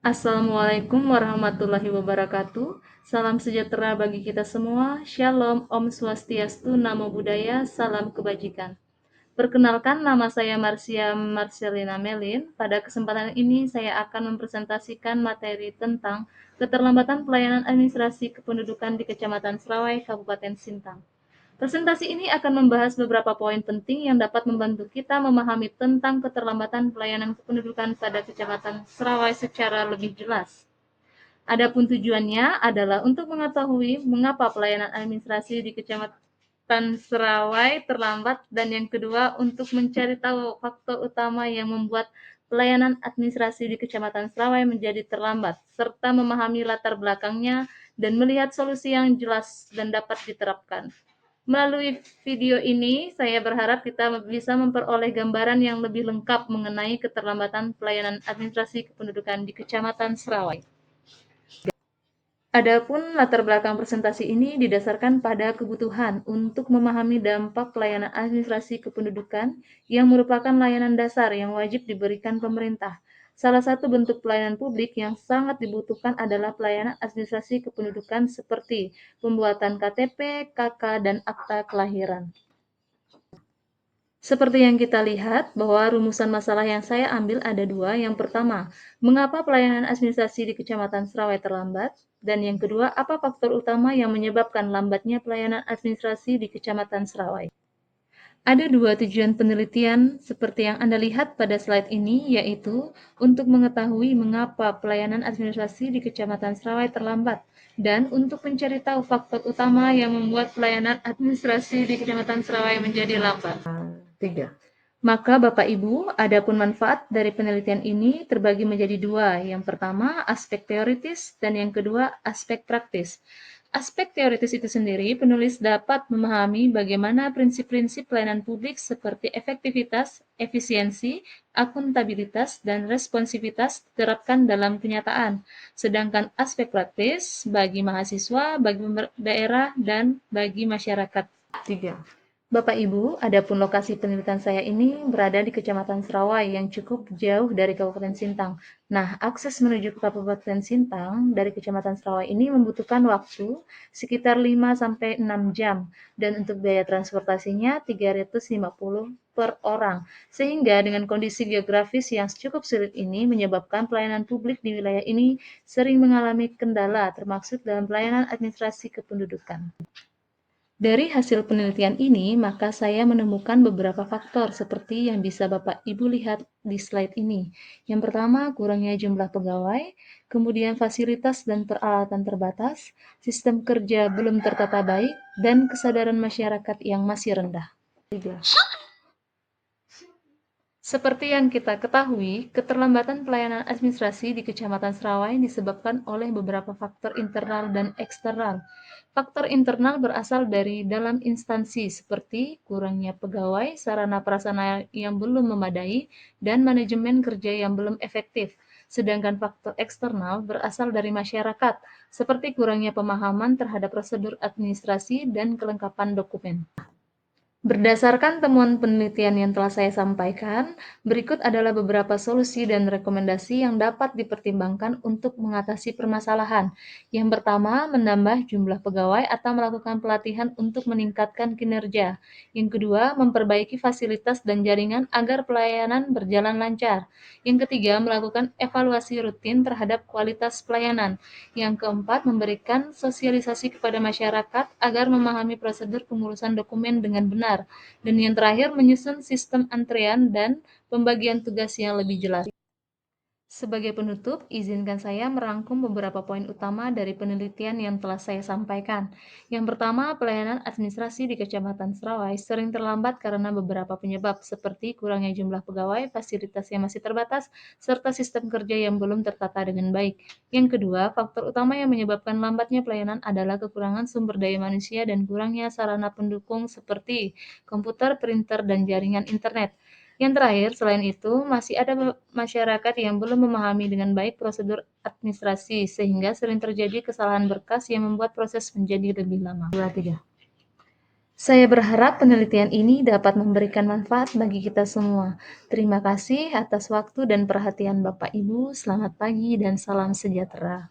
Assalamualaikum warahmatullahi wabarakatuh. Salam sejahtera bagi kita semua. Shalom, Om Swastiastu, Namo Buddhaya, salam kebajikan. Perkenalkan, nama saya Marcia Marcelina Melin. Pada kesempatan ini saya akan mempresentasikan materi tentang keterlambatan pelayanan administrasi kependudukan di Kecamatan Serawai, Kabupaten Sintang. Presentasi ini akan membahas beberapa poin penting yang dapat membantu kita memahami tentang keterlambatan pelayanan kependudukan pada Kecamatan Serawai secara lebih jelas. Adapun tujuannya adalah untuk mengetahui mengapa pelayanan administrasi di Kecamatan Serawai terlambat, dan yang kedua untuk mencari tahu faktor utama yang membuat pelayanan administrasi di Kecamatan Serawai menjadi terlambat, serta memahami latar belakangnya dan melihat solusi yang jelas dan dapat diterapkan. Melalui video ini, saya berharap kita bisa memperoleh gambaran yang lebih lengkap mengenai keterlambatan pelayanan administrasi kependudukan di Kecamatan Serawai. Adapun latar belakang presentasi ini didasarkan pada kebutuhan untuk memahami dampak pelayanan administrasi kependudukan yang merupakan layanan dasar yang wajib diberikan pemerintah. Salah satu bentuk pelayanan publik yang sangat dibutuhkan adalah pelayanan administrasi kependudukan seperti pembuatan KTP, KK, dan akta kelahiran. Seperti yang kita lihat, bahwa rumusan masalah yang saya ambil ada dua. Yang pertama, mengapa pelayanan administrasi di Kecamatan Serawai terlambat? Dan yang kedua, apa faktor utama yang menyebabkan lambatnya pelayanan administrasi di Kecamatan Serawai? Ada dua tujuan penelitian seperti yang Anda lihat pada slide ini, yaitu untuk mengetahui mengapa pelayanan administrasi di Kecamatan Serawai terlambat, dan untuk mencari tahu faktor utama yang membuat pelayanan administrasi di Kecamatan Serawai menjadi lambat. 3. Maka Bapak Ibu, adapun manfaat dari penelitian ini terbagi menjadi dua. Yang pertama, aspek teoritis, dan yang kedua, aspek praktis. Aspek teoritis itu sendiri, penulis dapat memahami bagaimana prinsip-prinsip pelayanan publik seperti efektivitas, efisiensi, akuntabilitas, dan responsivitas diterapkan dalam kenyataan. Sedangkan aspek praktis bagi mahasiswa, bagi daerah, dan bagi masyarakat. 3. Bapak Ibu, adapun lokasi penelitian saya ini berada di Kecamatan Serawai yang cukup jauh dari Kabupaten Sintang. Nah, akses menuju ke Kabupaten Sintang dari Kecamatan Serawai ini membutuhkan waktu sekitar 5-6 jam, dan untuk biaya transportasinya 350 per orang. Sehingga dengan kondisi geografis yang cukup sulit ini menyebabkan pelayanan publik di wilayah ini sering mengalami kendala, termasuk dalam pelayanan administrasi kependudukan. Dari hasil penelitian ini, maka saya menemukan beberapa faktor seperti yang bisa Bapak Ibu lihat di slide ini. Yang pertama, kurangnya jumlah pegawai, kemudian fasilitas dan peralatan terbatas, sistem kerja belum tertata baik, dan kesadaran masyarakat yang masih rendah. 3. Seperti yang kita ketahui, keterlambatan pelayanan administrasi di Kecamatan Serawai disebabkan oleh beberapa faktor internal dan eksternal. Faktor internal berasal dari dalam instansi seperti kurangnya pegawai, sarana prasarana yang belum memadai, dan manajemen kerja yang belum efektif. Sedangkan faktor eksternal berasal dari masyarakat, seperti kurangnya pemahaman terhadap prosedur administrasi dan kelengkapan dokumen. Berdasarkan temuan penelitian yang telah saya sampaikan, berikut adalah beberapa solusi dan rekomendasi yang dapat dipertimbangkan untuk mengatasi permasalahan. Yang pertama, menambah jumlah pegawai atau melakukan pelatihan untuk meningkatkan kinerja. Yang kedua, memperbaiki fasilitas dan jaringan agar pelayanan berjalan lancar. Yang ketiga, melakukan evaluasi rutin terhadap kualitas pelayanan. Yang keempat, memberikan sosialisasi kepada masyarakat agar memahami prosedur pengurusan dokumen dengan benar. Dan yang terakhir, menyusun sistem antrean dan pembagian tugas yang lebih jelas. Sebagai penutup, izinkan saya merangkum beberapa poin utama dari penelitian yang telah saya sampaikan. Yang pertama, pelayanan administrasi di Kecamatan Serawai sering terlambat karena beberapa penyebab, seperti kurangnya jumlah pegawai, fasilitas yang masih terbatas, serta sistem kerja yang belum tertata dengan baik. Yang kedua, faktor utama yang menyebabkan lambatnya pelayanan adalah kekurangan sumber daya manusia dan kurangnya sarana pendukung seperti komputer, printer, dan jaringan internet. Yang terakhir, selain itu, masih ada masyarakat yang belum memahami dengan baik prosedur administrasi, sehingga sering terjadi kesalahan berkas yang membuat proses menjadi lebih lama. 2, 3. Saya berharap penelitian ini dapat memberikan manfaat bagi kita semua. Terima kasih atas waktu dan perhatian Bapak Ibu. Selamat pagi dan salam sejahtera.